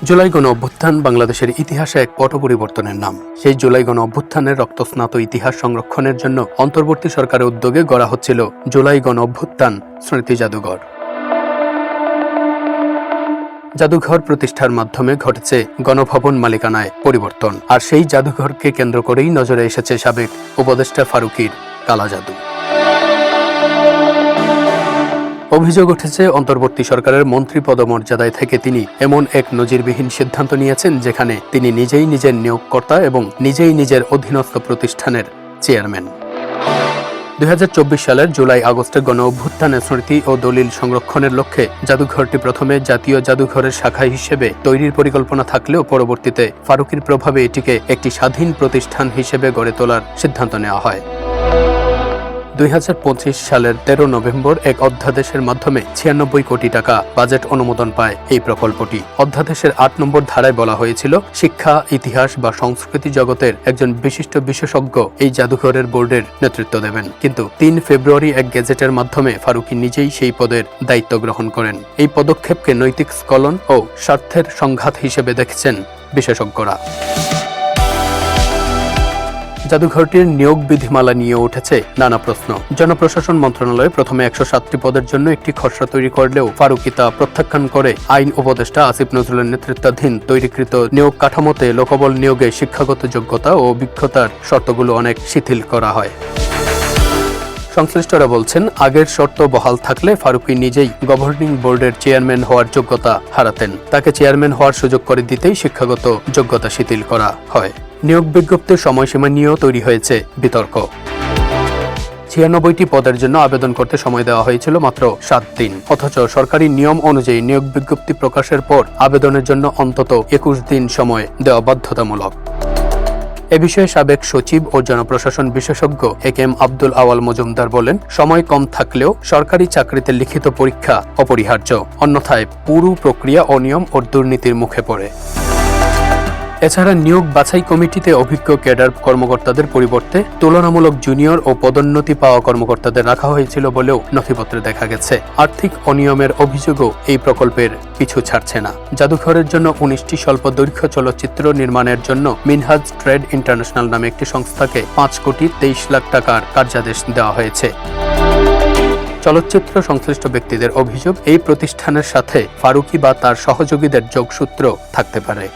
জুলাই গণ অভ্যুত্থান বাংলাদেশের ইতিহাসে এক পট পরিবর্তনের নাম। সেই জুলাই গণ অভ্যুত্থানের রক্তস্নাত ইতিহাস সংরক্ষণের জন্য অন্তর্বর্তী সরকারের উদ্যোগে গড়া হচ্ছিল জুলাই গণ অভ্যুত্থান স্মৃতি জাদুঘর। জাদুঘর প্রতিষ্ঠার মাধ্যমে ঘটেছে গণভবন মালিকানায় পরিবর্তন, আর সেই জাদুঘরকে কেন্দ্র করেই নজরে এসেছে সাবেক উপদেষ্টা ফারুকীর কালা জাদু। অভিযোগ উঠেছে, অন্তর্বর্তী সরকারের মন্ত্রী পদমর্যাদায় থেকে তিনি এমন এক নজিরবিহীন সিদ্ধান্ত নিয়েছেন যেখানে তিনি নিজেই নিজের নিয়োগকর্তা এবং নিজেই নিজের অধীনস্থ প্রতিষ্ঠানের চেয়ারম্যান। 2024 সালের জুলাই আগস্টের গণ অভ্যুত্থানের স্মৃতি ও দলিল সংরক্ষণের লক্ষ্যে জাদুঘরটি প্রথমে জাতীয় জাদুঘরের শাখা হিসেবে তৈরির পরিকল্পনা থাকলেও পরবর্তীতে ফারুকীর প্রভাবে এটিকে একটি স্বাধীন প্রতিষ্ঠান হিসেবে গড়ে তোলার সিদ্ধান্ত নেওয়া হয়। 2025 সালের 13 নভেম্বর এক অধ্যাদেশের মাধ্যমে 96 কোটি টাকা বাজেট অনুমোদন পায় এই প্রকল্পটি। অধ্যাদেশের 8 নম্বর ধারায় বলা হয়েছিল, শিক্ষা, ইতিহাস বা সংস্কৃতি জগতের একজন বিশিষ্ট বিশেষজ্ঞ এই জাদুঘরের বোর্ডের নেতৃত্ব দেবেন। কিন্তু 3 ফেব্রুয়ারি এক গেজেটের মাধ্যমে ফারুকী নিজেই সেই পদের দায়িত্ব গ্রহণ করেন। এই পদক্ষেপকে নৈতিক স্খলন ও স্বার্থের সংঘাত হিসেবে দেখছেন বিশেষজ্ঞরা। জাদুঘরটির নিয়োগ বিধিমালা নিয়ে উঠেছে নানা প্রশ্ন। জনপ্রশাসন মন্ত্রণালয় প্রথমে 107টি পদের জন্য একটি খসড়া তৈরি করলেও ফারুকী তা প্রত্যাখ্যান করে আইন উপদেষ্টা আসিফ নজরুলের নেতৃত্বাধীন তৈরিকৃত নিয়োগ কাঠামোতে লোকবল নিয়োগে শিক্ষাগত যোগ্যতা ও অভিজ্ঞতার শর্তগুলো অনেক শিথিল করা হয়। সংশ্লিষ্টরা বলছেন, আগের শর্ত বহাল থাকলে ফারুকী নিজেই গভর্নিং বোর্ডের চেয়ারম্যান হওয়ার যোগ্যতা হারাতেন। তাকে চেয়ারম্যান হওয়ার সুযোগ করে দিতেই শিক্ষাগত যোগ্যতা শিথিল করা হয়। নিয়োগ বিজ্ঞপ্তির সময়সীমা নিয়েও তৈরি হয়েছে বিতর্ক। 96টি পদের জন্য আবেদন করতে সময় দেওয়া হয়েছিল মাত্র 7 দিন, অথচ সরকারি নিয়ম অনুযায়ী নিয়োগ বিজ্ঞপ্তি প্রকাশের পর আবেদনের জন্য অন্তত 21 দিন সময় দেওয়া বাধ্যতামূলক। এ বিষয়ে সাবেক সচিব ও জনপ্রশাসন বিশেষজ্ঞ এ.কে.এম. আব্দুল আওয়াল মজুমদার বলেন, সময় কম থাকলেও সরকারি চাকরিতে লিখিত পরীক্ষা অপরিহার্য, অন্যথায় পুরো প্রক্রিয়া অনিয়ম ও দুর্নীতির মুখে পড়ে। এছাড়া নিয়োগ বাছাই কমিটিতে অভিজ্ঞ ক্যাডার কর্মকর্তাদের পরিবর্তে তুলনামূলক জুনিয়র ও পদোন্নতি পাওয়া কর্মকর্তাদের রাখা হয়েছিল বলেও নথিপত্রে দেখা গেছে। আর্থিক অনিয়মের অভিযোগও এই প্রকল্পের পিছু ছাড়ছে না। জাদুঘরের জন্য 19টি স্বল্প দৈর্ঘ্য চলচ্চিত্র নির্মাণের জন্য মিনহাজ ট্রেড ইন্টারন্যাশনাল নামে একটি সংস্থাকে 5 কোটি 23 লাখ টাকার কার্যাদেশ দেওয়া হয়েছে। চলচ্চিত্র সংশ্লিষ্ট ব্যক্তিদের অভিযোগ, এই প্রতিষ্ঠানের সাথে ফারুকী বা তার সহযোগীদের যোগসূত্র থাকতে পারে।